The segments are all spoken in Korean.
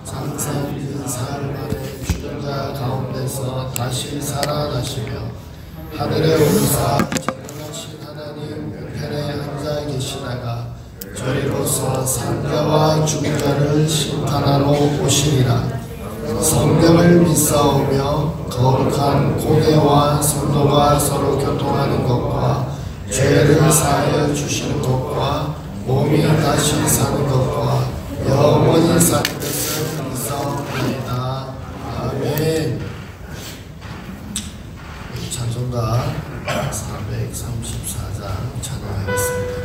장사된 사흘 만에 죽은 자 가운데서 다시 살아나시며 하늘에 오르사 전능하신 하나님 우편에 앉아 계시다가 저리로서 산자와 죽은 자를 심판하러 오시리라. 성경을 믿사오며 거룩한 공예와 성도가 서로 교통하는 것과 죄를 사하여 주시는 것과 몸이 다시 사는 것과 영원히 사는 것을 믿사옵나이다. 아멘. 찬송가 434장 찬양하겠습니다.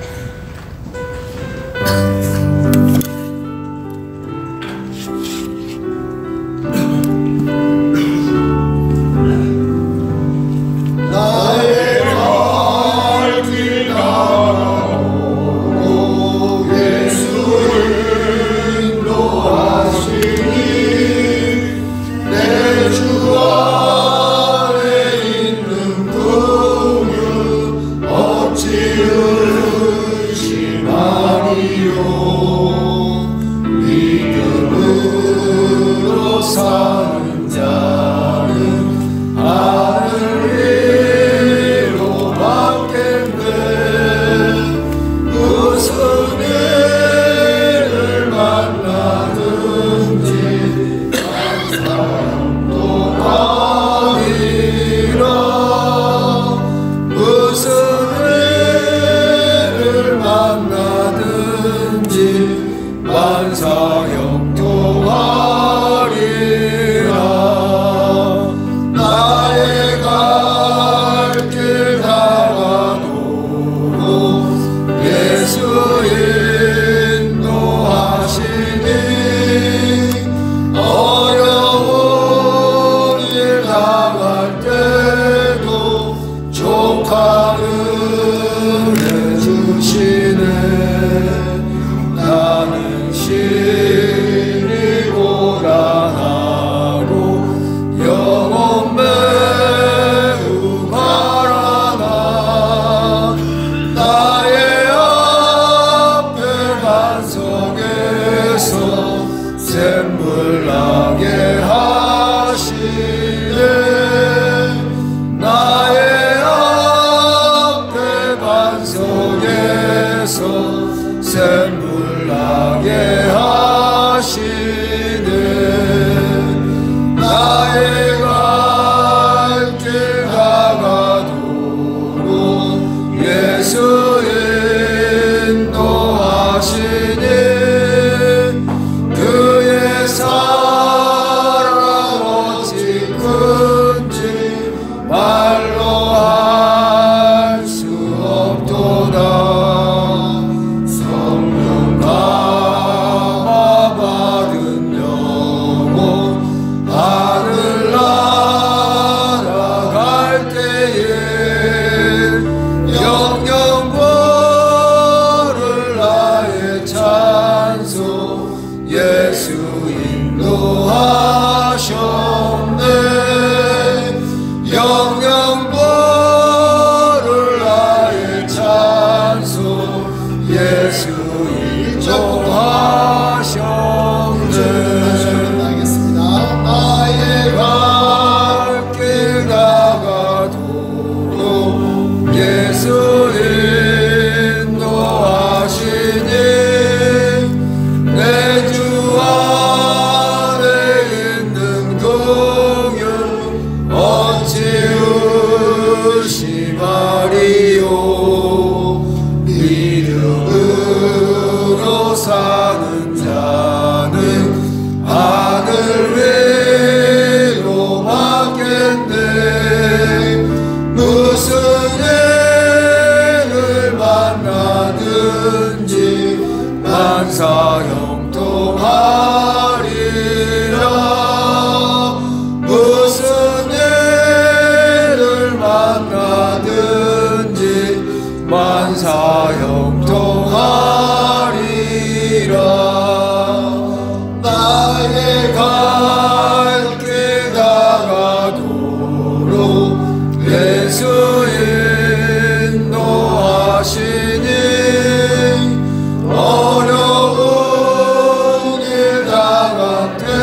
어려운 일 당할 때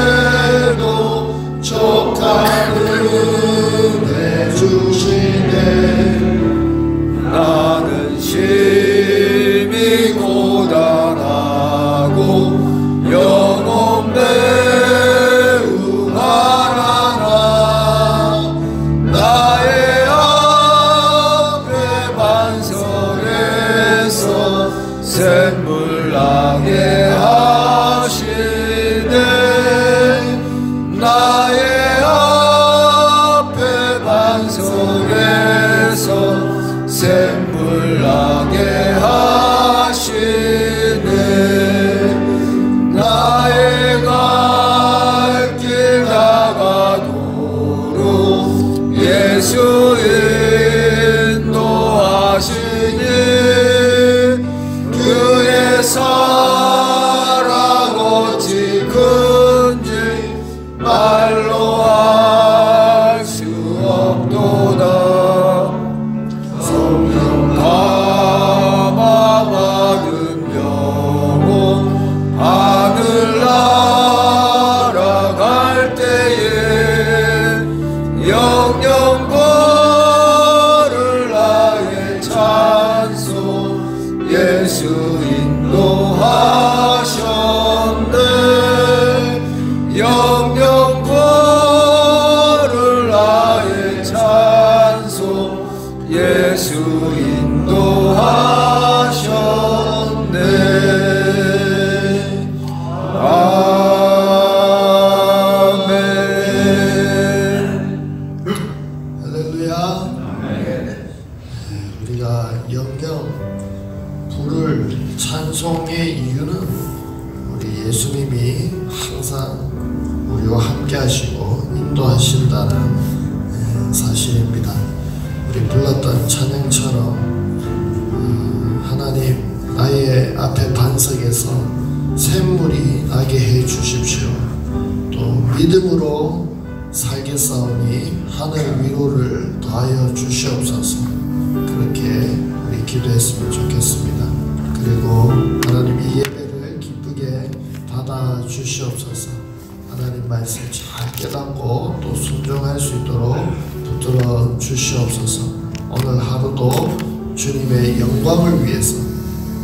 함께 하시고 인도하신다는 사실입니다. 우리 불렀던 찬양처럼 하나님 나의 앞에 반석에서 샘물이 나게 해 주십시오. 또 믿음으로 살겠사오니 하늘 위로를 더하여 주시옵소서. 그렇게 우리 기도했으면 좋겠습니다. 그리고 하나님 이 예배를 기쁘게 받아 주시옵소서. 하나님 말씀 잘 깨닫고 또 순종할 수 있도록 붙들어 주시옵소서. 오늘 하루도 주님의 영광을 위해서,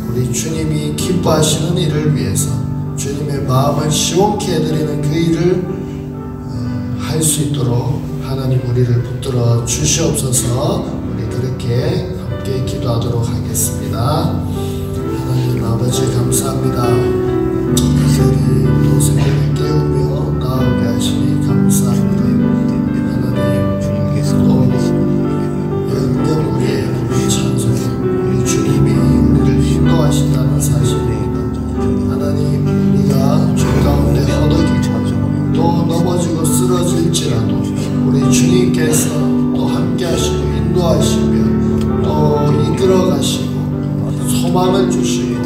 우리 주님이 기뻐하시는 일을 위해서, 주님의 마음을 시원케 해드리는 그 일을 할 수 있도록 하나님 우리를 붙들어 주시옵소서. 우리 그렇게 함께 기도하도록 하겠습니다. 하나님 아버지 감사합니다. 이들이 또 새벽에 깨우며 나오게 하시니 감사합니다. 하나님 또 영영 우리의 찬송, 우리 주님이 우리를 인도하신다는 사실입니다. 하나님 우리가 주 가운데 허덕이고 또 넘어지고 쓰러질지라도 우리 주님께서 또 함께 하시고 인도하시며 또 이끌어 가시고 소망을 주시고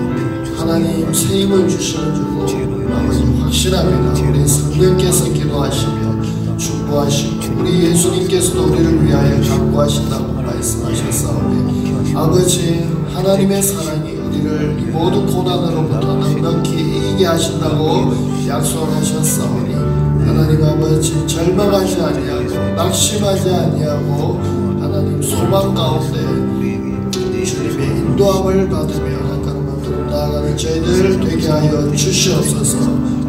하나님 새 힘을 주시는 줄로 아버지 확신합니다. 우리 성령께서 기도하시며 중보하시고 우리 예수님께서도 우리를 위하여 간구하신다고 말씀하셨사오니 아버지 하나님의 사랑이 우리를 이 모든 고난으로부터 넉넉히 이기게 하신다고 약속하셨사오니 하나님 아버지 절망하지 아니하고 낙심하지 아니하고 하나님 소망 가운데 주님의 인도함을 받으며 한 걸음 한 걸음 나아가는 저희들 되게 하여 주시옵소서.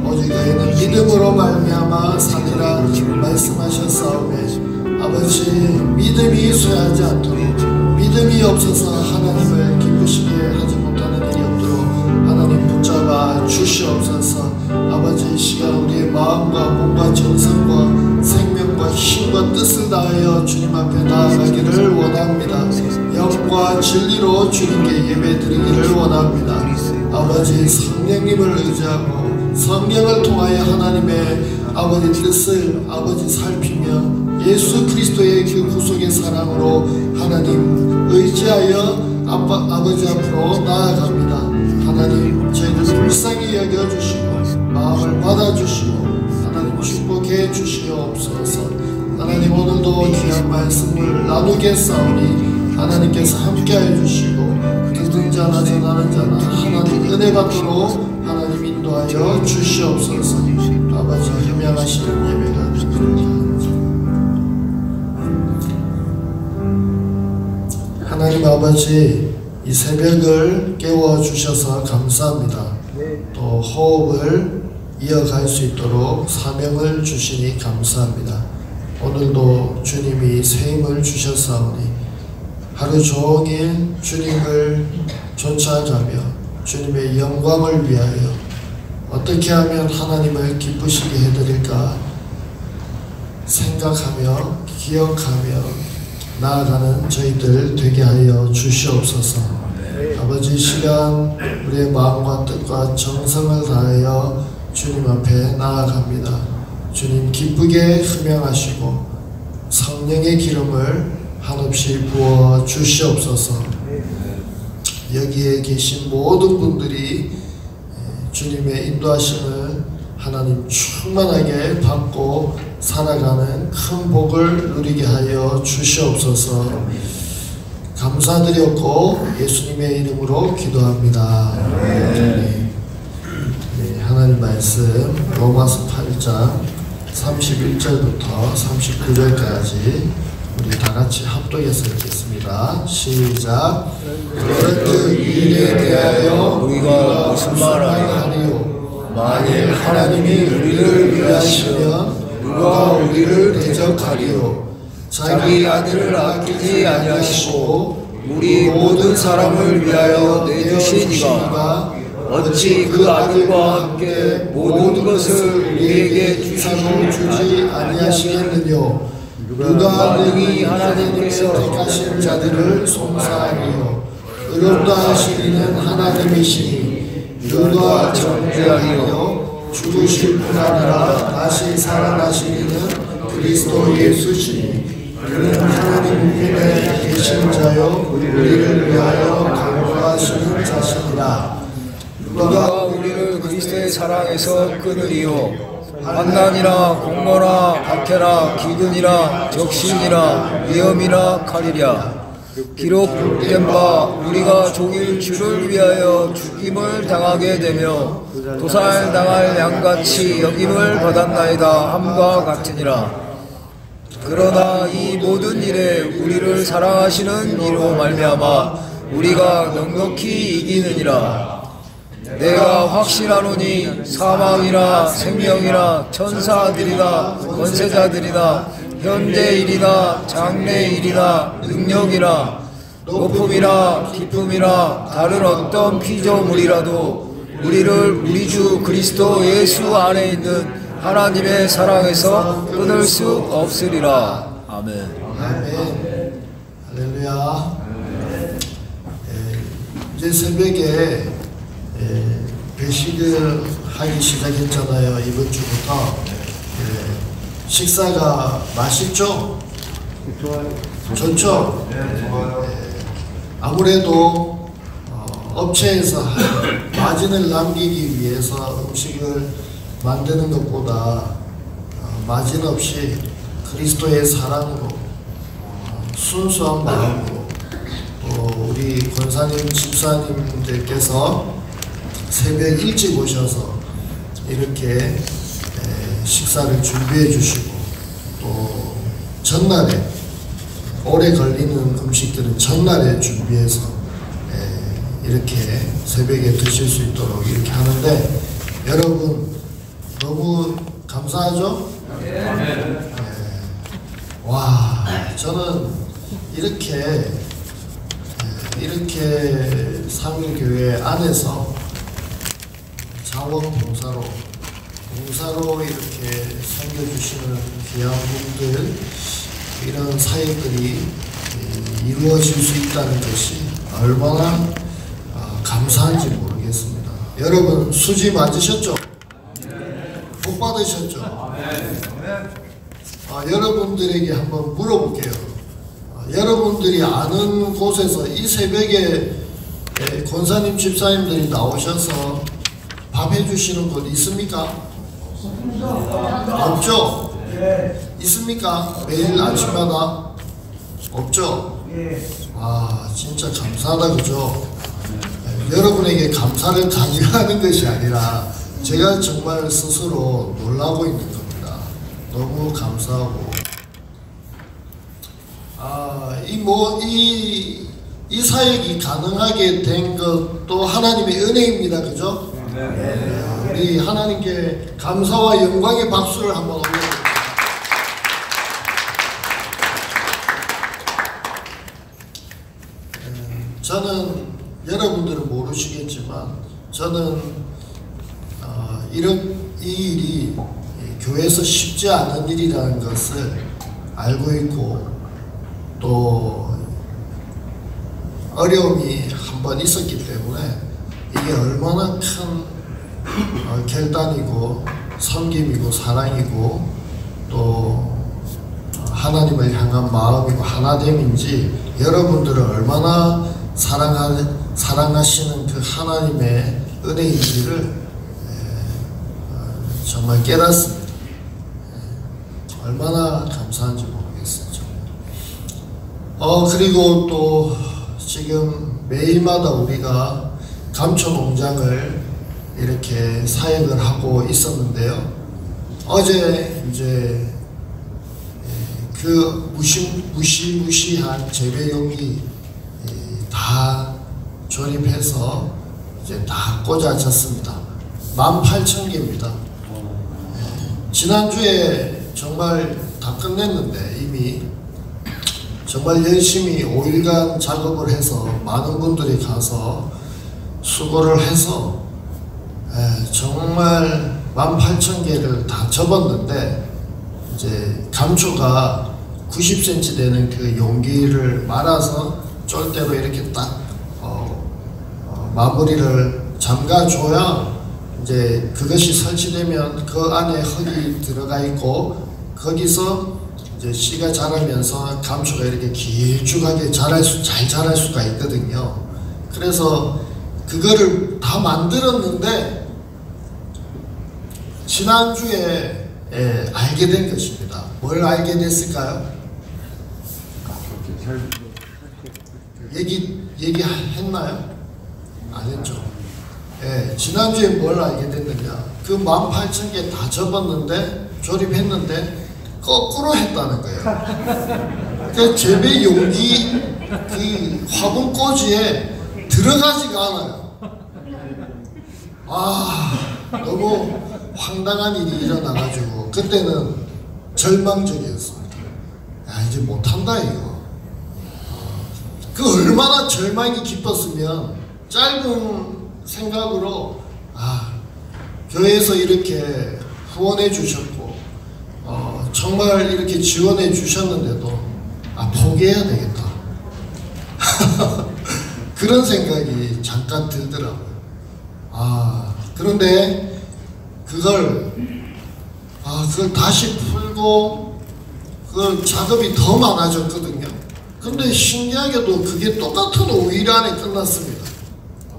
오직 너희는 믿음으로 말미암아 살리라 말씀하셨사오매 아버지 믿음이 쇠하지 않도록 믿음이 없어서 하나님을 기쁘시게 하지 못하는 일이 없도록 하나님 붙잡아 주시옵소서. 아버지 이 시간 우리의 마음과 몸과 정성과 생명과 힘과 뜻을 다하여 주님 앞에 나아가기를 원합니다. 영과 진리로 주님께 예배드리기를 원합니다. 아버지 성령님을 의지하고 성령을 통하여 하나님의 아버지 뜻을 아버지 살피며 예수 그리스도의 그 구속의 사랑으로 하나님 의지하여 아버지 앞으로 나아갑니다. 하나님 저희를 불쌍히 여겨주시고 마음을 받아주시고 하나님 축복해 주시옵소서. 하나님 오늘도 귀한 말씀을 나누겠사오니 하나님께서 함께하여 주시고 듣는 자나 전하는 자나 하나님 은혜 받도록 하나님 인도하여 주시옵소서. 아버지 현명하시는 예배가 하나님 아버지 이 새벽을 깨워주셔서 감사합니다. 또 호흡을 이어갈 수 있도록 사명을 주시니 감사합니다. 오늘도 주님이 새 힘을 주셨사오니 하루 종일 주님을 쫓아가며 주님의 영광을 위하여 어떻게 하면 하나님을 기쁘시게 해드릴까 생각하며 기억하며 나아가는 저희들 되게 하여 주시옵소서. 아버지 시간 우리의 마음과 뜻과 정성을 다하여 주님 앞에 나아갑니다. 주님 기쁘게 흠양하시고 성령의 기름을 한없이 부어 주시옵소서. 여기에 계신 모든 분들이 주님의 인도하심을 하나님 충만하게 받고 살아가는 큰 복을 누리게 하여 주시옵소서. 감사드렸고 예수님의 이름으로 기도합니다. 네, 하나님 말씀 로마서 8장 31절부터 39절까지 우리 다같이 합독해서 읽겠습니다. 시작. 그런즉 일에 대하여 우리가 무슨 말을 하리요? 만일 하나님이 우리를 위하시면 누가 우리를 대적하리요? 자기 아들을 아끼지 아니하시고 우리 모든 사람을 위하여 내주신 이가 어찌 그 아들과 함께 모든 것을 우리에게 주지 아니하시겠느뇨? 누가 능히 하나님께서 택하신 자들을 송사하리요? 의롭다 하시는 하나님이시니 누가 정죄하리요? 죽으실 뿐 아니라 다시 살아나신 이는 그리스도 예수시니 그는 하나님 우편에 계신 자요 우리를 위하여 간구하시는 자시니라. 누가 우리를 그리스도의 사랑에서 끊으리요. 환난이나 공고나 박해나 기근이나 적신이나 위험이나 칼이랴. 기록된 바 우리가 종일 주를 위하여 죽임을 당하게 되며 도살당할 양같이 여김을 받았나이다 함과 같으니라. 그러나 이 모든 일에 우리를 사랑하시는 이로 말미암아 우리가 넉넉히 이기느니라. 내가 확신하노니 사망이나 생명이나 천사들이나 권세자들이나 현재일이나 장래일이나 능력이나 높음이나 깊음이나 다른 어떤 피조물이라도 우리를 우리 주 그리스도 예수 안에 있는 하나님의 사랑에서 끊을 수 없으리라. 아멘. 아멘. 할렐루야. 이제 새벽에 배식을 하기 시작했잖아요. 이번 주부터. 식사가 맛있죠? 좋죠? 아무래도 업체에서 마진을 남기기 위해서 음식을 만드는 것보다 마진 없이 그리스도의 사랑으로 순수한 마음으로 또 우리 권사님 집사님들께서 새벽 일찍 오셔서 이렇게 식사를 준비해 주시고 또 전날에 오래 걸리는 음식들은 전날에 준비해서 이렇게 새벽에 드실 수 있도록 이렇게 하는데 여러분 너무 감사하죠? 와, 저는 이렇게 상일교회 안에서 자원봉사로 이렇게 섬겨주시는 귀한 분들 이런 사역들이 이루어질 수 있다는 것이 얼마나 감사한지 모르겠습니다. 여러분 수지 맞으셨죠? 복 받으셨죠? 여러분들에게 한번 물어볼게요. 여러분들이 아는 곳에서 이 새벽에 권사님 집사님들이 나오셔서 밥 해주시는 곳 있습니까? 없죠? 있습니까? 매일 아침마다? 없죠? 와, 진짜 감사하다, 그죠? 여러분에게 감사를 강요하는 것이 아니라 제가 정말 스스로 놀라고 있는 겁니다. 너무 감사하고 이 사역이 가능하게 된 것도 하나님의 은혜입니다. 그죠? 우리 하나님께 감사와 영광의 박수를 한번 올려드립니다. 저는 여러분들은 모르시겠지만 저는 이 일이 교회에서 쉽지 않은 일이라는 것을 알고 있고 또 어려움이 한번 있었기 때문에 이게 얼마나 큰 결단이고 섬김이고 사랑이고 또 하나님을 향한 마음이고 하나됨인지 여러분들을 얼마나 사랑하시는 그 하나님의 은혜인지를 정말 깨닫습니다. 얼마나 감사한지 모르겠어요. 그리고 또 지금 매일마다 우리가 감초 농장을 이렇게 사역을 하고 있었는데요. 어제 이제 그 무시무시한 재배용기 다 조립해서 이제 다 꽂아졌습니다. 18,000개입니다. 지난주에 정말 다 끝냈는데 이미 정말 열심히 5일간 작업을 해서 많은 분들이 가서 수고를 해서 정말 18,000개를 다 접었는데 이제 감초가 90cm 되는 그 용기를 말아서 쫄대로 이렇게 딱 마무리를 잠가줘야 이제 그것이 설치되면 그 안에 흙이 들어가 있고 거기서 이제 씨가 자라면서 감초가 이렇게 길쭉하게 잘 자랄 수가 있거든요. 그래서 그거를 다 만들었는데 지난주에 알게 된 것입니다. 뭘 알게 됐을까요? 얘기했나요? 안 했죠. 지난주에 뭘 알게 됐느냐? 그 18,000개 다 접었는데 조립했는데 거꾸로 했다는 거예요. 그 재배 용기 그 화분 꽂이에 들어가지가 않아요. 너무 황당한 일이 일어나가지고 그때는 절망적이었습니다. 이제 못한다 이거. 그 얼마나 절망이 깊었으면 짧은 생각으로 교회에서 이렇게 후원해 주셨고 정말 이렇게 지원해 주셨는데도 포기해야 되겠다. 그런 생각이 잠깐 들더라고요. 그런데 그걸 다시 풀고 그 작업이 더 많아졌거든요. 근데 신기하게도 그게 똑같은 5일 안에 끝났습니다.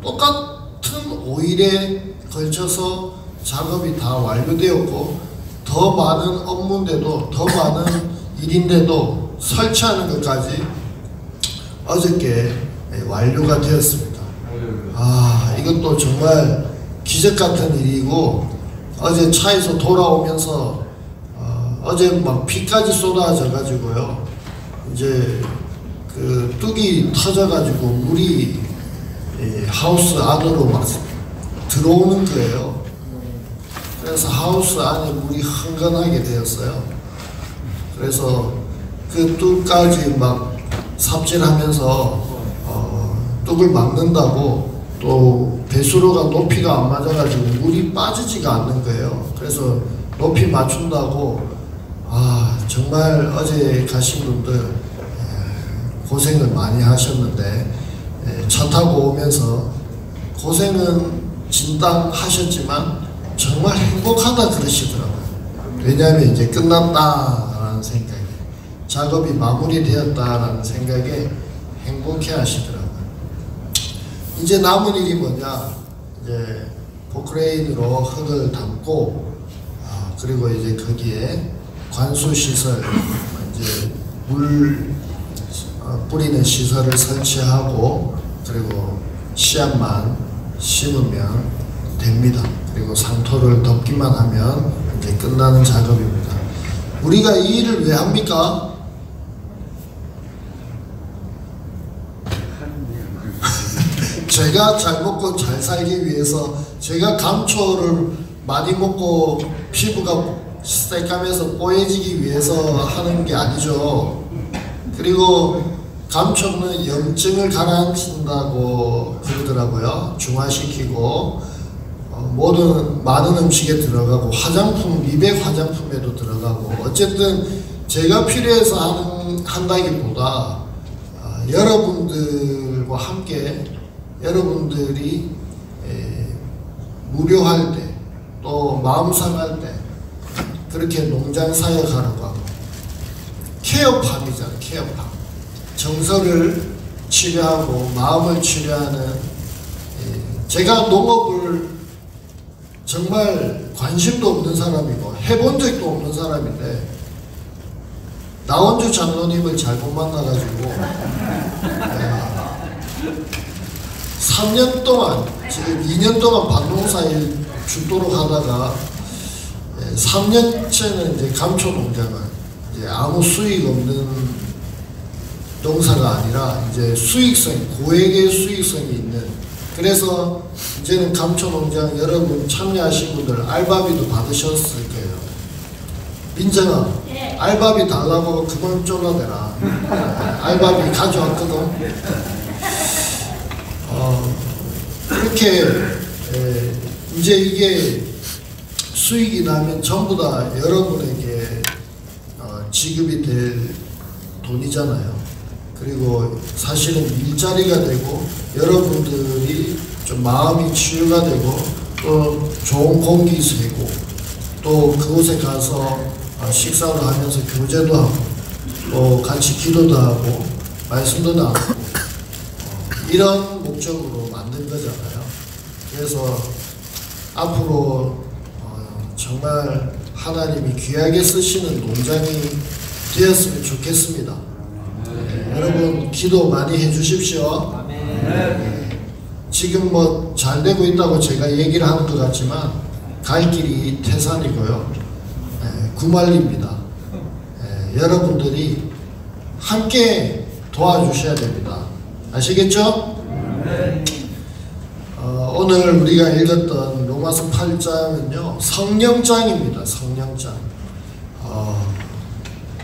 똑같은 5일에 걸쳐서 작업이 다 완료되었고 더 많은 업무인데도 더 많은 일인데도 설치하는 것까지 어저께 완료가 되었습니다. 이것도 정말 기적 같은 일이고 어제 차에서 돌아오면서 어제 막 비까지 쏟아져 가지고요. 이제 그 뚝이 터져 가지고 물이 하우스 안으로 막 들어오는 거예요. 그래서 하우스 안에 물이 흥건하게 되었어요. 그래서 그 뚝까지 막 삽질하면서 뚝을 막는다고 또 배수로가 높이가 안 맞아가지고 물이 빠지지가 않는 거예요. 그래서 높이 맞춘다고 정말 어제 가신 분들 고생을 많이 하셨는데 차 타고 오면서 고생은 진당 하셨지만 정말 행복하다 그러시더라고요. 왜냐하면 이제 끝났다라는 생각에 작업이 마무리되었다라는 생각에 행복해 하시더라고요. 이제 남은 일이 뭐냐? 이제 포크레인으로 흙을 담고 그리고 이제 거기에 관수 시설 이제 물 뿌리는 시설을 설치하고 그리고 씨앗만 심으면 됩니다. 그리고 상토를 덮기만 하면 이제 끝나는 작업입니다. 우리가 이 일을 왜 합니까? 제가 잘 먹고 잘 살기 위해서, 제가 감초를 많이 먹고 피부가 새까매서 뽀얘지기 위해서 하는 게 아니죠. 그리고 감초는 염증을 가라앉힌다고 그러더라고요. 중화시키고 모든 많은 음식에 들어가고 화장품, 미백 화장품에도 들어가고, 어쨌든 제가 필요해서 한다기보다 여러분들과 함께 여러분들이 무료할 때 또 마음 상할 때 그렇게 농장 사역하라고 하고, 케어팜이잖아요. 케어팜. 정서를 치료하고 마음을 치료하는, 제가 농업을 정말 관심도 없는 사람이고 해본 적도 없는 사람인데 나원주 장로님을 잘못 만나가지고 3년 동안, 지금 2년 동안 밭농사일 죽도록 하다가 3년째는 이제 감초 농장을 이제 아무 수익 없는 농사가 아니라 이제 수익성, 고액의 수익성이 있는, 그래서 이제는 감초 농장 여러분 참여하신 분들 알바비도 받으셨을 거예요. 민정아, 알바비 달라고 그걸 쫄라대라. 알바비 가져왔거든. 그렇게 이제 이게 수익이 나면 전부 다 여러분에게 지급이 될 돈이잖아요. 그리고 사실은 일자리가 되고 여러분들이 좀 마음이 치유가 되고 또 또 좋은 공기 쐬고 또 그곳에 가서 식사를 하면서 교제도 하고 또 같이 기도도 하고 말씀도 나누고 이런 목적으로 만든 거잖아요. 그래서 앞으로 정말 하나님이 귀하게 쓰시는 농장이 되었으면 좋겠습니다. 여러분 기도 많이 해주십시오. 지금 뭐 잘 되고 있다고 제가 얘기를 하는 것 같지만 갈 길이 태산이고요. 구말리입니다. 여러분들이 함께 도와주셔야 됩니다. 아시겠죠? 오늘 우리가 읽었던 로마서 8장은요 성령장입니다. 성령장.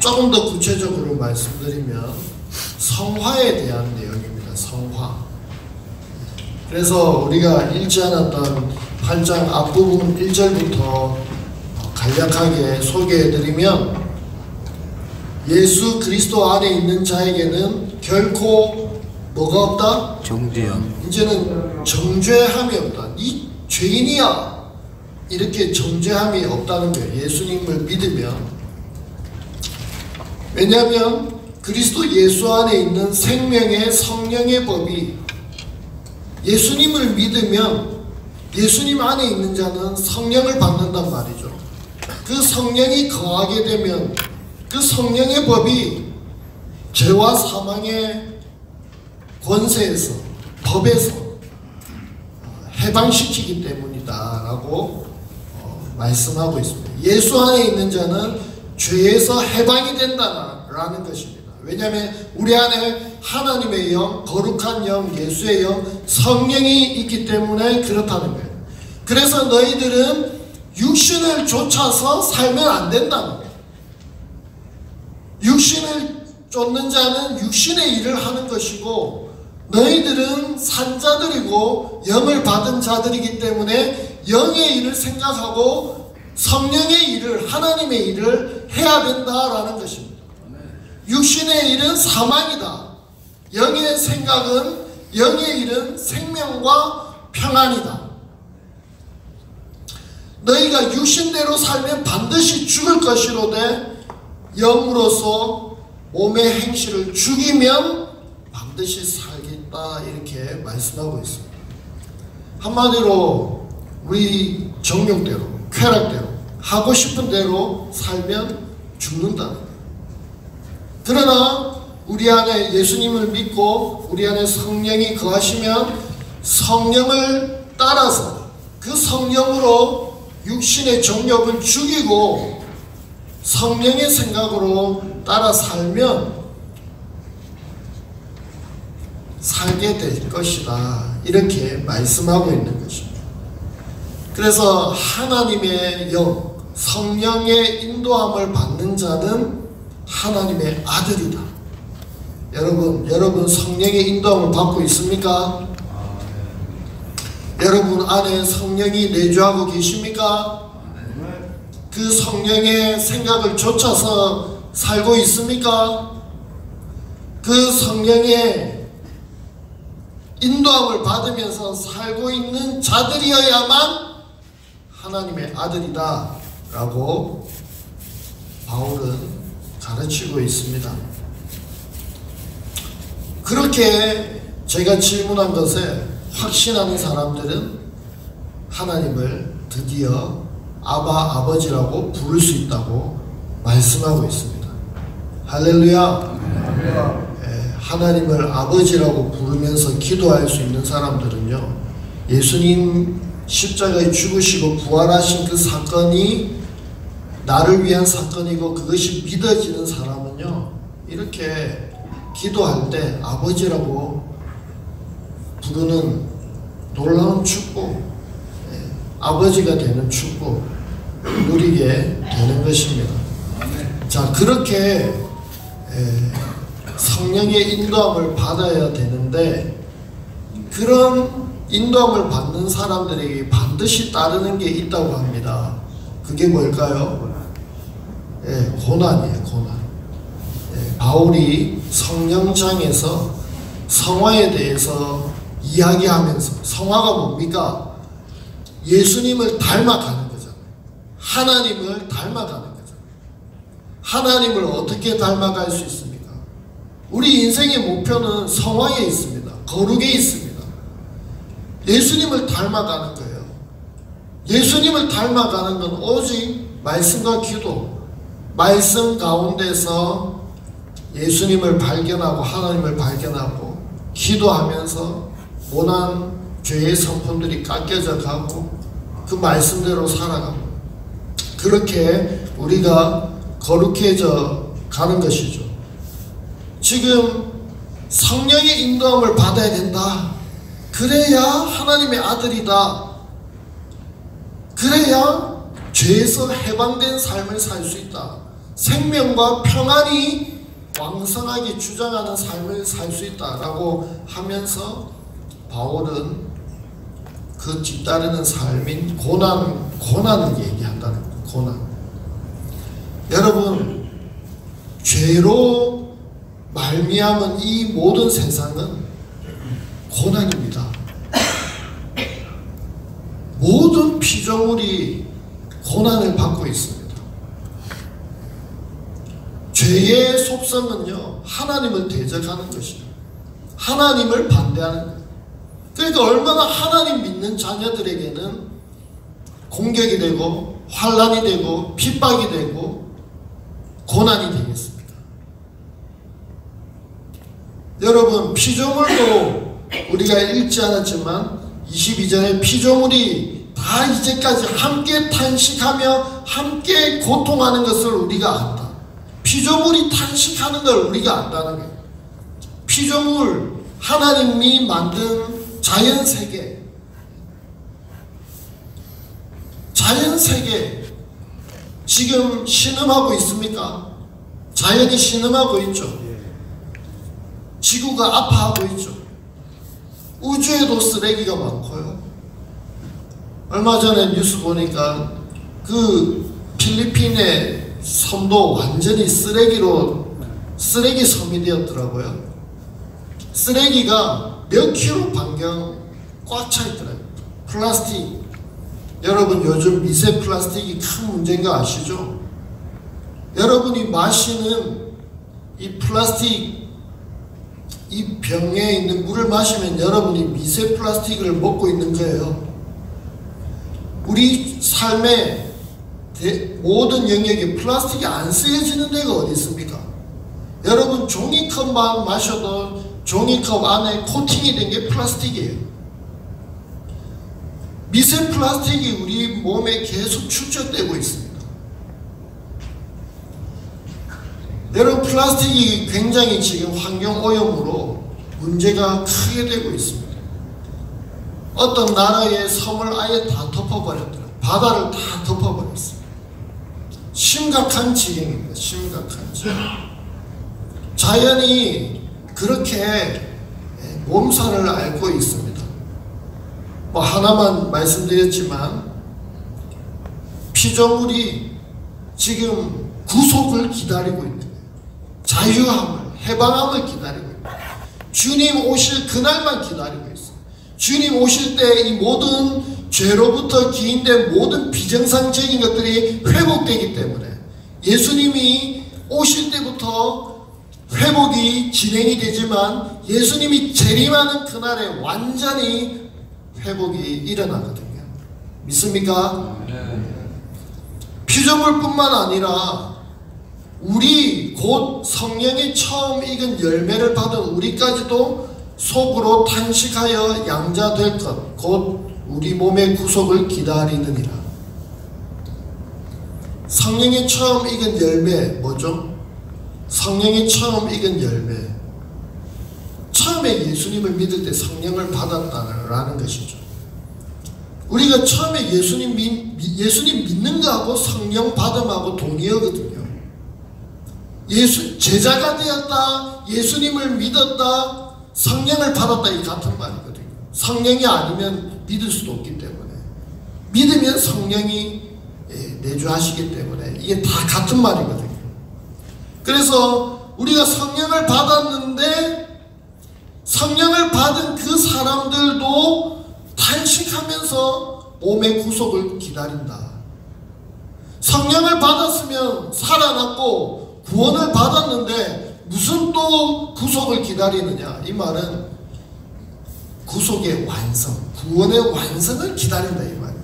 조금 더 구체적으로 말씀드리면 성화에 대한 내용입니다. 성화. 그래서 우리가 읽지 않았던 8장 앞부분 1절부터 간략하게 소개해드리면 예수 그리스도 안에 있는 자에게는 결코 뭐가 없다? 정죄함. 이제는 정죄함이 없다. 이 죄인이야. 이렇게 정죄함이 없다는 거예요. 예수님을 믿으면. 왜냐하면 그리스도 예수 안에 있는 생명의 성령의 법이 예수님을 믿으면 예수님 안에 있는 자는 성령을 받는단 말이죠. 그 성령이 거하게 되면 그 성령의 법이 죄와 사망의 권세에서 법에서 해방시키기 때문이다 라고 말씀하고 있습니다. 예수 안에 있는 자는 죄에서 해방이 된다라는 것입니다. 왜냐하면 우리 안에 하나님의 영, 거룩한 영, 예수의 영, 성령이 있기 때문에 그렇다는 거예요. 그래서 너희들은 육신을 쫓아서 살면 안 된다는 거예요. 육신을 쫓는 자는 육신의 일을 하는 것이고 너희들은 산자들이고 영을 받은 자들이기 때문에 영의 일을 생각하고 성령의 일을, 하나님의 일을 해야 된다라는 것입니다. 육신의 일은 사망이다. 영의 생각은, 영의 일은 생명과 평안이다. 너희가 육신대로 살면 반드시 죽을 것이로되 영으로서 몸의 행실을 죽이면 반드시 살겠다 이렇게 말씀하고 있습니다. 한마디로 우리 정욕대로, 쾌락대로, 하고 싶은 대로 살면 죽는다는 거예요. 그러나 우리 안에 예수님을 믿고 우리 안에 성령이 거하시면 성령을 따라서 그 성령으로 육신의 정욕을 죽이고 성령의 생각으로 따라 살면 살게 될 것이다 이렇게 말씀하고 있는 것입니다. 그래서 하나님의 영, 성령의 인도함을 받는 자는 하나님의 아들이다. 여러분 성령의 인도함을 받고 있습니까? 여러분 안에 성령이 내주하고 계십니까? 그 성령의 생각을 좇아서 살고 있습니까? 그 성령의 인도함을 받으면서 살고 있는 자들이어야만 하나님의 아들이다 라고 바울은 가르치고 있습니다. 그렇게 제가 질문한 것에 확신하는 사람들은 하나님을 드디어 아바 아버지라고 부를 수 있다고 말씀하고 있습니다. 할렐루야. 하나님을 아버지라고 부르면서 기도할 수 있는 사람들은요, 예수님 십자가에 죽으시고 부활하신 그 사건이 나를 위한 사건이고 그것이 믿어지는 사람은요, 이렇게 기도할 때 아버지라고 부르는 놀라운 축복, 아버지가 되는 축복 누리게 되는 것입니다. 자, 그렇게 성령의 인도함을 받아야 되는데, 그런 인도함을 받는 사람들에게 반드시 따르는 게 있다고 합니다. 그게 뭘까요? 고난이에요. 고난. 바울이 성령장에서 성화에 대해서 이야기하면서, 성화가 뭡니까? 예수님을 닮아가는 거잖아요. 하나님을 닮아가는 거잖아요. 하나님을 어떻게 닮아갈 수 있습니까? 우리 인생의 목표는 성화에 있습니다. 거룩에 있습니다. 예수님을 닮아가는 거예요. 예수님을 닮아가는 건 오직 말씀과 기도, 말씀 가운데서 예수님을 발견하고 하나님을 발견하고 기도하면서 모난 죄의 성품들이 깎여져 가고 그 말씀대로 살아가고 그렇게 우리가 거룩해져 가는 것이죠. 지금 성령의 인도함을 받아야 된다. 그래야 하나님의 아들이다. 그래야 죄에서 해방된 삶을 살 수 있다. 생명과 평안이 왕성하게 주장하는 삶을 살 수 있다라고 하면서 바울은 그 뒤따르는 삶인 고난을 얘기한다는 거예요. 고난. 여러분, 죄로 말미암은 이 모든 세상은 고난입니다. 모든 피조물이 고난을 받고 있습니다. 죄의 속성은요, 하나님을 대적하는 것이에요. 하나님을 반대하는 거예요. 그러니까 얼마나 하나님 믿는 자녀들에게는 공격이 되고 환난이 되고 핍박이 되고 고난이 되겠습니까? 여러분, 피조물도 우리가 읽지 않았지만 22절에 피조물이 다 이제까지 함께 탄식하며 함께 고통하는 것을 우리가 안다. 피조물이 탄식하는 걸 우리가 안다는 거예요. 피조물, 하나님이 만든 자연세계, 지금 신음하고 있습니까? 자연이 신음하고 있죠. 지구가 아파하고 있죠. 우주에도 쓰레기가 많고요. 얼마 전에 뉴스 보니까 그 필리핀의 섬도 완전히 쓰레기 섬이 되었더라고요. 쓰레기가 몇 킬로 반경 꽉 차 있더라고요. 플라스틱. 여러분, 요즘 미세 플라스틱이 큰 문제인 거 아시죠? 여러분이 마시는 이 플라스틱, 이 병에 있는 물을 마시면 여러분이 미세 플라스틱을 먹고 있는 거예요. 우리 삶의 모든 영역에 플라스틱이 안 쓰여지는 데가 어디 있습니까? 여러분, 종이컵만 마셔도 종이컵 안에 코팅이 된 게 플라스틱이에요. 미세 플라스틱이 우리 몸에 계속 축적되고 있습니다. 여러분, 플라스틱이 굉장히 지금 환경오염으로 문제가 크게 되고 있습니다. 어떤 나라의 섬을 아예 다 덮어버렸더라고요. 바다를 다 덮어버렸어요. 심각한 지경입니다. 심각한 지경. 자연이 그렇게 몸살을 앓고 있습니다. 뭐 하나만 말씀드렸지만 피조물이 지금 구속을 기다리고 있는 거예요. 자유함을, 해방함을 기다리고 있는 거예요. 주님 오실 그날만 기다리고 있어요. 주님 오실 때 이 모든 죄로부터 기인된 모든 비정상적인 것들이 회복되기 때문에 예수님이 오실 때부터 회복이 진행이 되지만 예수님이 재림하는 그날에 완전히 회복이 일어나거든요. 믿습니까? 피조물뿐만 아니라 우리 곧 성령의 처음 익은 열매를 받은 우리까지도 속으로 탄식하여 양자될 것, 곧 우리 몸의 구속을 기다리느니라. 성령의 처음 익은 열매 뭐죠? 성령의 처음 익은 열매. 처음에 예수님을 믿을 때 성령을 받았다는 것이죠. 우리가 처음에 예수님 믿는 거하고 성령 받음하고 동의어거든요. 제자가 되었다, 예수님을 믿었다, 성령을 받았다, 이 같은 말이거든요. 성령이 아니면 믿을 수도 없기 때문에, 믿으면 성령이 내주하시기 때문에 이게 다 같은 말이거든요. 그래서 우리가 성령을 받았는데 성령을 받은 그 사람들도 탄식하면서 몸의 구속을 기다린다. 성령을 받았으면 살아났고 구원을 받았는데 무슨 또 구속을 기다리느냐. 이 말은 구속의 완성, 구원의 완성을 기다린다 이 말이에요.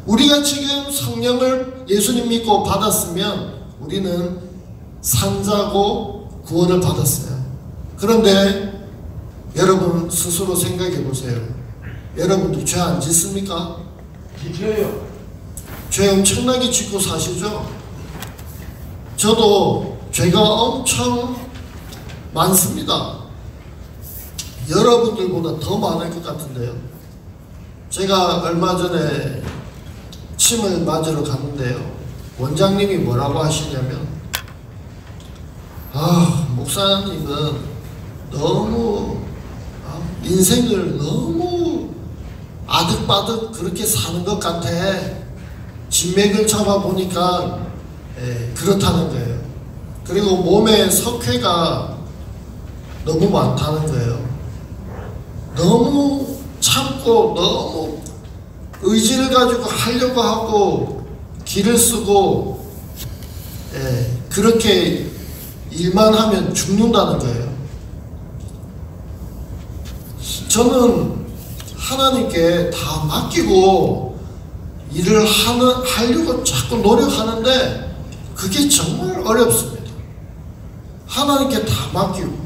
우리가 지금 성령을 예수님 믿고 받았으면 우리는 산자고 구원을 받았어요. 그런데 여러분 스스로 생각해 보세요. 여러분도 죄 안 짓습니까? 지켜요. 죄 엄청나게 짓고 사시죠? 저도 죄가 엄청 많습니다. 여러분들보다 더 많을 것 같은데요. 제가 얼마 전에 침을 맞으러 갔는데요. 원장님이 뭐라고 하시냐면, 목사님은 너무 인생을 너무 아득바득 그렇게 사는 것 같아. 진맥을 잡아보니까 그렇다는 거예요. 그리고 몸에 석회가 너무 많다는 거예요. 너무 참고 너무 의지를 가지고 하려고 하고 기를 쓰고 그렇게 일만 하면 죽는다는 거예요. 저는 하나님께 다 맡기고 일을 하려고 자꾸 노력하는데 그게 정말 어렵습니다. 하나님께 다 맡기고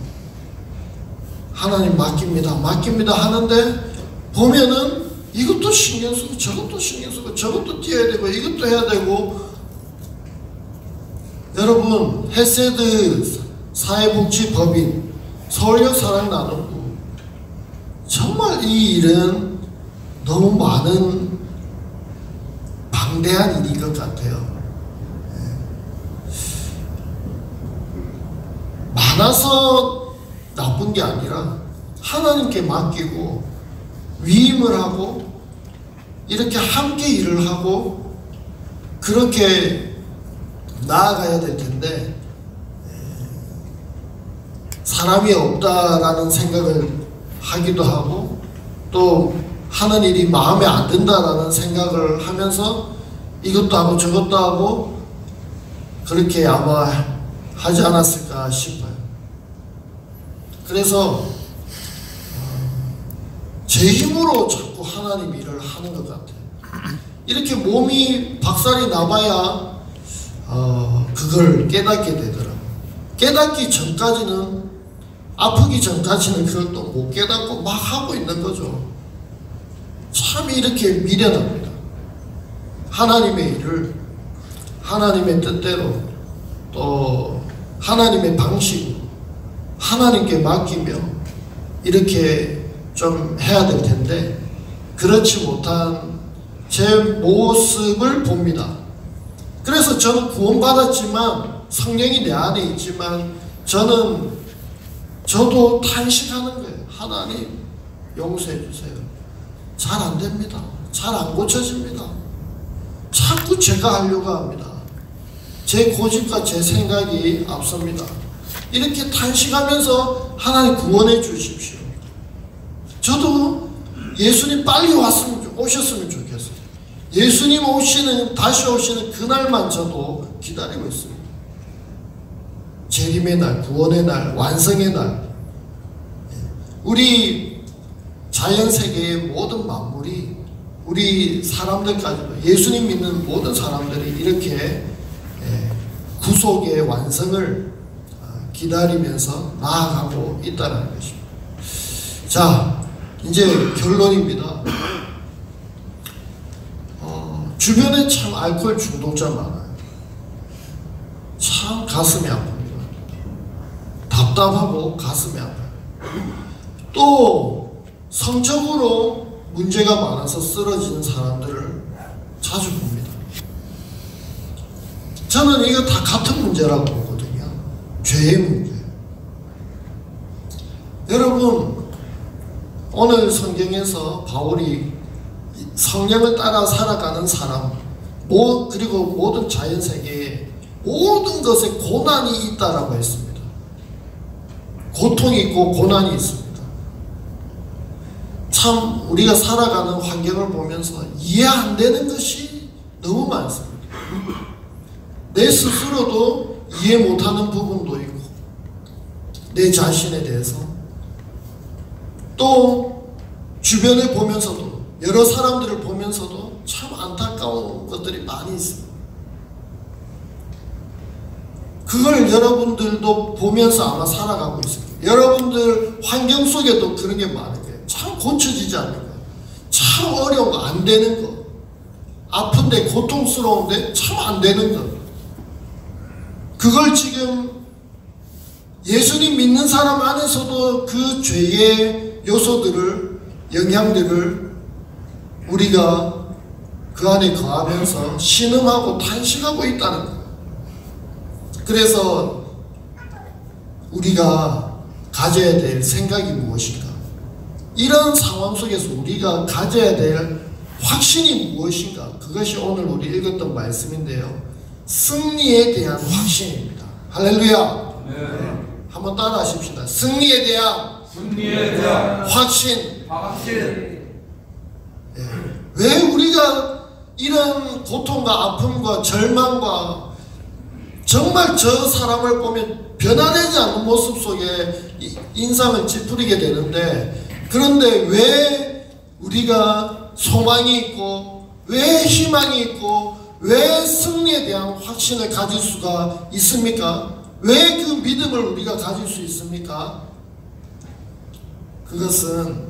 하나님 맡깁니다 하는데 보면은 이것도 신경 쓰고 저것도 신경 쓰고 저것도 뛰어야 되고 이것도 해야 되고. 여러분 헤세드 사회복지법인 서울역 사랑나눔부 정말 이 일은 너무 많은 방대한 일인 것 같아요. 많아서 나쁜 게 아니라 하나님께 맡기고 위임을 하고 이렇게 함께 일을 하고 그렇게 나아가야 될 텐데 사람이 없다라는 생각을 하기도 하고 또 하는 일이 마음에 안 든다라는 생각을 하면서 이것도 하고 저것도 하고 그렇게 아마 하지 않았을까 싶어요. 그래서 제 힘으로 자꾸 하나님 일을 하는 것 같아요. 이렇게 몸이 박살이 나봐야 그걸 깨닫게 되더라고요. 깨닫기 전까지는 아프기 전까지는 그걸 또 못 깨닫고 막 하고 있는 거죠. 참 이렇게 미련합니다. 하나님의 일을 하나님의 뜻대로 또 하나님의 방식으로 하나님께 맡기며 이렇게 좀 해야 될 텐데 그렇지 못한 제 모습을 봅니다. 그래서 저는 구원받았지만 성령이 내 안에 있지만 저도 탄식하는 거예요. 하나님 용서해 주세요. 잘 안 됩니다. 잘 안 고쳐집니다. 자꾸 제가 하려고 합니다. 제 고집과 제 생각이 앞섭니다. 이렇게 탄식하면서 하나님 구원해 주십시오. 저도 예수님 빨리 오셨으면 좋겠어요. 예수님 다시 오시는 그날만 저도 기다리고 있습니다. 재림의 날, 구원의 날, 완성의 날. 우리 자연세계의 모든 만물이 우리 사람들까지도 예수님 믿는 모든 사람들이 이렇게 구속의 완성을 기다리면서 나아가고 있다는 것입니다. 자, 이제 결론입니다. 주변에 참 알코올 중독자 많아요. 참 가슴이 아픕니다. 답답하고 가슴이 아파요. 또 성적으로 문제가 많아서 쓰러지는 사람들을 자주 봅니다. 저는 이거 다 같은 문제라고 보거든요. 죄의 문제. 여러분, 오늘 성경에서 바울이 성령을 따라 살아가는 사람, 그리고 모든 자연세계에 모든 것에 고난이 있다라고 했습니다. 고통이 있고 고난이 있습니다. 참 우리가 살아가는 환경을 보면서 이해 안 되는 것이 너무 많습니다. 내 스스로도 이해 못하는 부분도 있고, 내 자신에 대해서, 또 주변을 보면서도, 여러 사람들을 보면서도 참 안타까운 것들이 많이 있습니다. 그걸 여러분들도 보면서 아마 살아가고 있습니다. 여러분들 환경 속에도 그런 게 많은 거예요. 참 고쳐지지 않는 거, 참 어려운 거, 안 되는 거, 아픈데 고통스러운데 참 안 되는 거, 그걸 지금 예수님 믿는 사람 안에서도 그 죄의 요소들을, 영향들을 우리가 그 안에 거하면서 신음하고 탄식하고 있다는 거예요. 그래서 우리가 가져야 될 생각이 무엇인가? 이런 상황 속에서 우리가 가져야 될 확신이 무엇인가? 그것이 오늘 우리 읽었던 말씀인데요. 승리에 대한 확신입니다. 할렐루야. 네. 한번 따라 하십시다. 승리에 대한 확신. 네. 왜 우리가 이런 고통과 아픔과 절망과 정말 저 사람을 보면 변화되지 않는 모습 속에 인상을 찌푸리게 되는데, 그런데 왜 우리가 소망이 있고, 왜 희망이 있고, 왜 승리에 대한 확신을 가질 수가 있습니까? 왜 그 믿음을 우리가 가질 수 있습니까? 그것은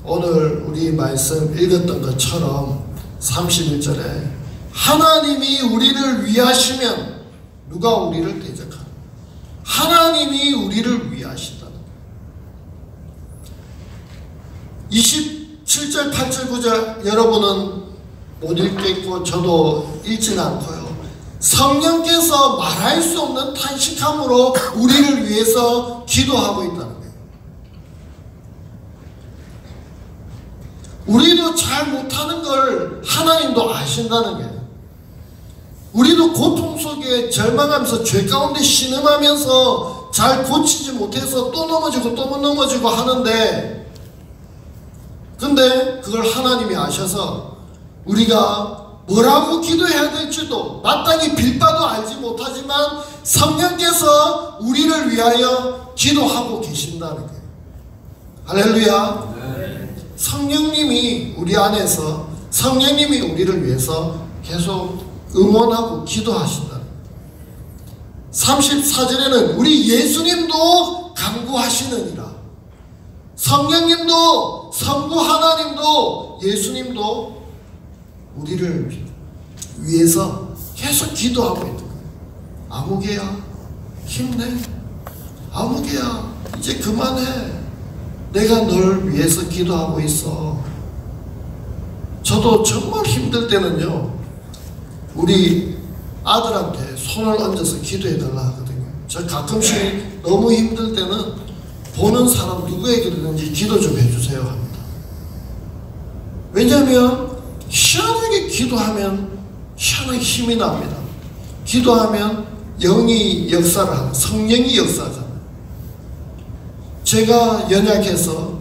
오늘 우리 말씀 읽었던 것처럼 31절에 하나님이 우리를 위하시면 누가 우리를 대적하나? 하나님이 우리를 위하신다는 거예요. 27절, 8절, 9절 여러분은 못 읽겠고 저도 읽지는 않고요. 성령께서 말할 수 없는 탄식함으로 우리를 위해서 기도하고 있다는 거예요. 우리도 잘 못하는 걸 하나님도 아신다는 거예요. 우리도 고통 속에 절망하면서 죄 가운데 신음하면서 잘 고치지 못해서 또 넘어지고 또 넘어지고 하는데, 근데 그걸 하나님이 아셔서 우리가 뭐라고 기도해야 될지도 마땅히 빌바도 알지 못하지만 성령께서 우리를 위하여 기도하고 계신다는 거예요. 할렐루야. 네. 성령님이 우리 안에서, 성령님이 우리를 위해서 계속 응원하고 기도하신다. 34절에는 우리 예수님도 간구하시느니라. 성령님도, 성부 하나님도, 예수님도 우리를 위해서 계속 기도하고 있는 거예요. 아무개야, 힘내. 아무개야, 이제 그만해. 내가 널 위해서 기도하고 있어. 저도 정말 힘들 때는요, 우리 아들한테 손을 얹어서 기도해 달라 하거든요. 저 가끔씩 너무 힘들 때는 보는 사람 누구에게든지 기도 좀 해주세요 합니다. 왜냐하면 희한하게 기도하면 희한하게 힘이 납니다. 기도하면 영이 역사를 하는, 성령이 역사하잖아요. 제가 연약해서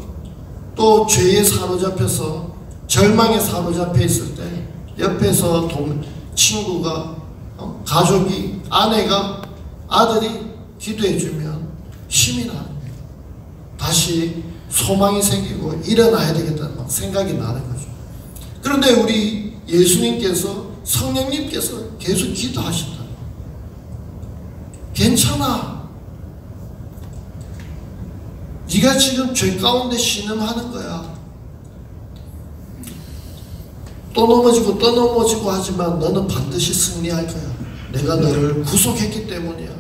또 죄에 사로잡혀서 절망에 사로잡혀 있을 때 옆에서 친구가, 가족이, 아내가, 아들이 기도해 주면 힘이 나는 거예요. 다시 소망이 생기고 일어나야 되겠다는 막 생각이 나는 거죠. 그런데 우리 예수님께서, 성령님께서 계속 기도하신다. 괜찮아. 네가 지금 죄 가운데 신음하는 거야. 또 넘어지고 또 넘어지고 하지만 너는 반드시 승리할 거야. 내가 너를 구속했기 때문이야.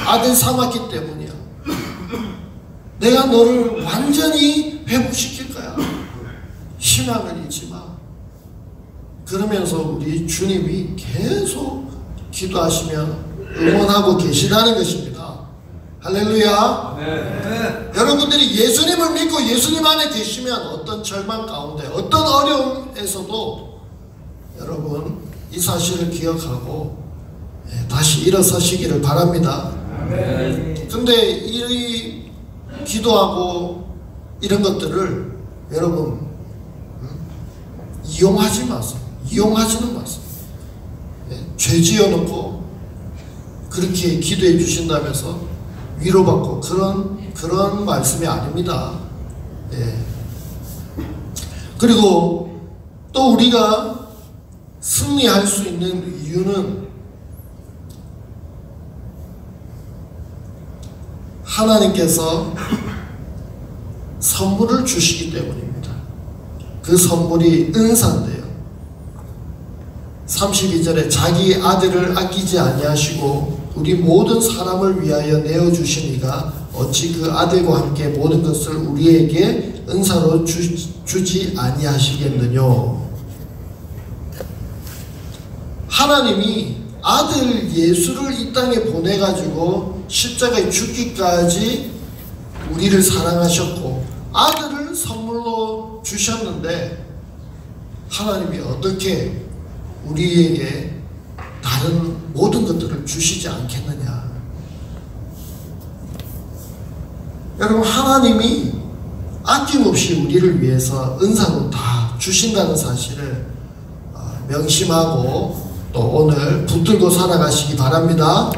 아들 삼았기 때문이야. 내가 너를 완전히 회복시킬 거야. 희망을 잃지 마. 그러면서 우리 주님이 계속 기도하시며 응원하고 계시다는 것입니다. 할렐루야. 네. 여러분들이 예수님을 믿고 예수님 안에 계시면 어떤 절망 가운데, 어떤 어려움에서도 여러분 이 사실을 기억하고 다시 일어서시기를 바랍니다. 근데 이 기도하고 이런 것들을 여러분 이용하지 마세요. 이용하지는 마세요. 죄 지어놓고 그렇게 기도해 주신다면서 위로받고 그런 말씀이 아닙니다. 그리고 또 우리가 승리할 수 있는 이유는 하나님께서 선물을 주시기 때문입니다. 그 선물이 은사인데요. 32절에 자기 아들을 아끼지 아니하시고 우리 모든 사람을 위하여 내어주시니가 어찌 그 아들과 함께 모든 것을 우리에게 은사로 주지 아니하시겠느뇨. 하나님이 아들 예수를 이 땅에 보내가지고 십자가에 죽기까지 우리를 사랑하셨고 아들을 선물로 주셨는데 하나님이 어떻게 우리에게 다른 모든 것들을 주시지 않겠느냐. 여러분, 하나님이 아낌없이 우리를 위해서 은사로 다 주신다는 사실을 명심하고 또 오늘 붙들고 살아가시기 바랍니다.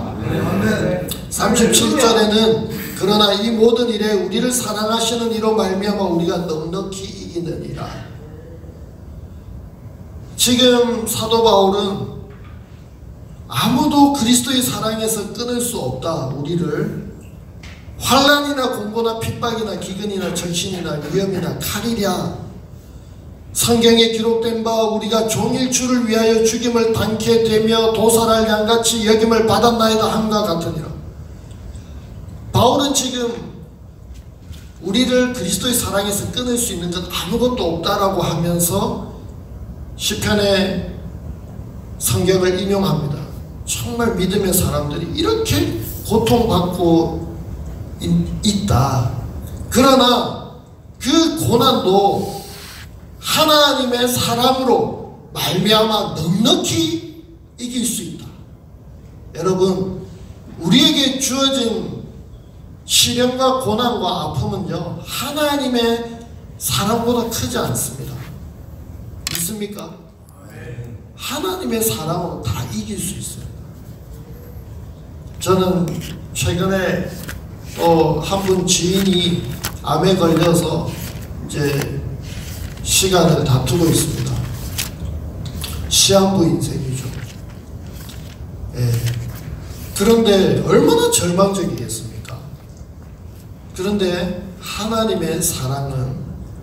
37절에는 그러나 이 모든 일에 우리를 사랑하시는 이로 말미암아 우리가 넉넉히 이기느니라. 지금 사도 바울은 아무도 그리스도의 사랑에서 끊을 수 없다. 우리를 환난이나 공고나 핍박이나 기근이나 적신이나 위험이나 칼이랴. 성경에 기록된 바 우리가 종일 주를 위하여 죽임을 당케 되며 도살할 양같이 여김을 받았나이다 함과 같으니라. 바울은 지금 우리를 그리스도의 사랑에서 끊을 수 있는 것 아무것도 없다라고 하면서 시편의 성경을 인용합니다. 정말 믿음의 사람들이 이렇게 고통받고 있다. 그러나 그 고난도 하나님의 사랑으로 말미암아 넉넉히 이길 수 있다. 여러분, 우리에게 주어진 시련과 고난과 아픔은요, 하나님의 사랑보다 크지 않습니다. 믿습니까? 하나님의 사랑으로 다 이길 수 있어요. 저는 최근에 한 분 지인이 암에 걸려서 이제 시간을 다투고 있습니다. 시한부 인생이죠. 그런데 얼마나 절망적이겠습니까? 그런데 하나님의 사랑은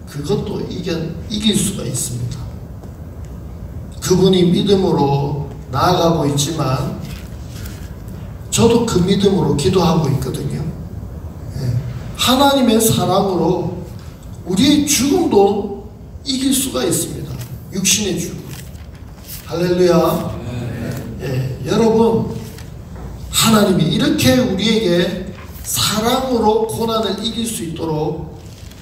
그것도 이길 수가 있습니다. 그분이 믿음으로 나아가고 있지만 저도 그 믿음으로 기도하고 있거든요. 하나님의 사랑으로 우리의 죽음도 이길 수가 있습니다. 육신의 죽음. 할렐루야. 여러분, 하나님이 이렇게 우리에게 사랑으로 고난을 이길 수 있도록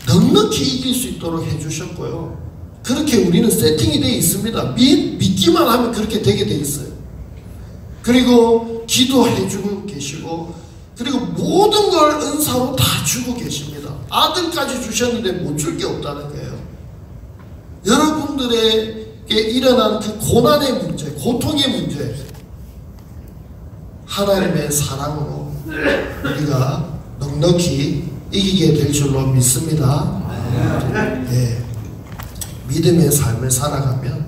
넉넉히 이길 수 있도록 해주셨고요. 그렇게 우리는 세팅이 되어 있습니다. 믿기만 하면 그렇게 되게 되어 있어요. 그리고 기도해주고 계시고, 그리고 모든 걸 은사로 다 주고 계십니다. 아들까지 주셨는데 못 줄 게 없다는 거예요. 여러분들에게 일어난 그 고난의 문제, 고통의 문제, 하나님의 사랑으로 우리가 넉넉히 이기게 될 줄로 믿습니다. 믿음의 삶을 살아가면,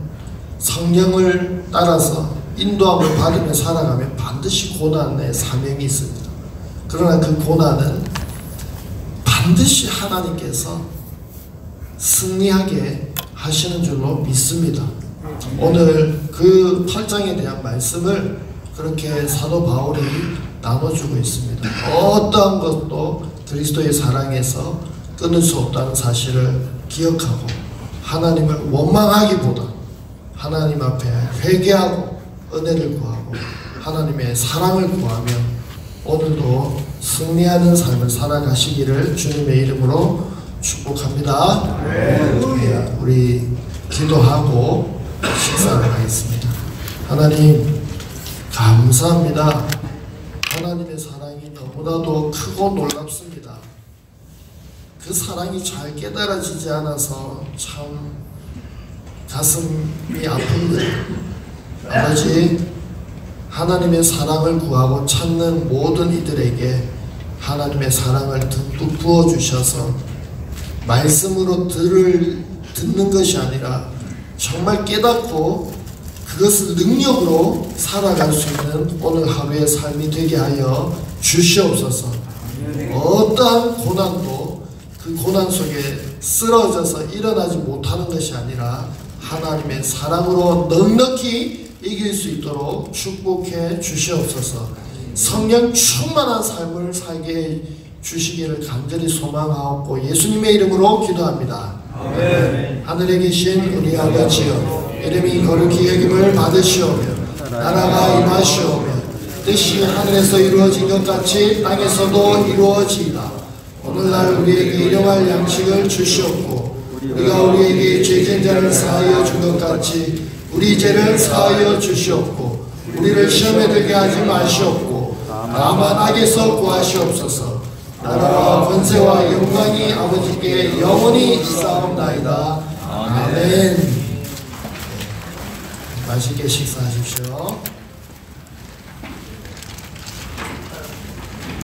성령을 따라서 인도함을 받으며 살아가면 반드시 고난의 사명이 있습니다. 그러나 그 고난은 반드시 하나님께서 승리하게 하시는 줄로 믿습니다. 오늘 그 8장에 대한 말씀을 그렇게 사도 바울이 나눠주고 있습니다. 어떠한 것도 그리스도의 사랑에서 끊을 수 없다는 사실을 기억하고 하나님을 원망하기보다 하나님 앞에 회개하고 은혜를 구하고 하나님의 사랑을 구하며 오늘도 승리하는 삶을 살아가시기를 주님의 이름으로 축복합니다. 우리 기도하고 식사를 하겠습니다. 하나님, 감사합니다. 하나님의 사랑이 너무나도 크고 놀랍습니다. 그 사랑이 잘 깨달아지지 않아서 참 가슴이 아픕니다. 아버지, 하나님의 사랑을 구하고 찾는 모든 이들에게 하나님의 사랑을 듬뿍 부어주셔서 말씀으로 듣는 것이 아니라 정말 깨닫고 그것을 능력으로 살아갈 수 있는 오늘 하루의 삶이 되게 하여 주시옵소서. 어떠한 고난도 그 고난 속에 쓰러져서 일어나지 못하는 것이 아니라 하나님의 사랑으로 넉넉히 이길 수 있도록 축복해 주시옵소서. 성령 충만한 삶을 살게 해 주시기를 간절히 소망하옵고 예수님의 이름으로 기도합니다. 아멘. 하늘에 계신 우리 아버지여, 이름이 거룩히 여김을 받으시오며 나라가 임하시오며 뜻이 하늘에서 이루어진 것 같이 땅에서도 이루어지이다. 오늘날 우리에게 일용할 양식을 주시옵고 우리가 우리에게 죄진 자를 사하여 준 것 같이 우리 죄를 사하여 주시옵고 우리를 시험에 들게 하지 마시옵고 다만 악에서 구하시옵소서. 나라와 권세와 영광이 아버지께 영원히 있사옵나이다. 아멘. 맛있게 식사하십시오.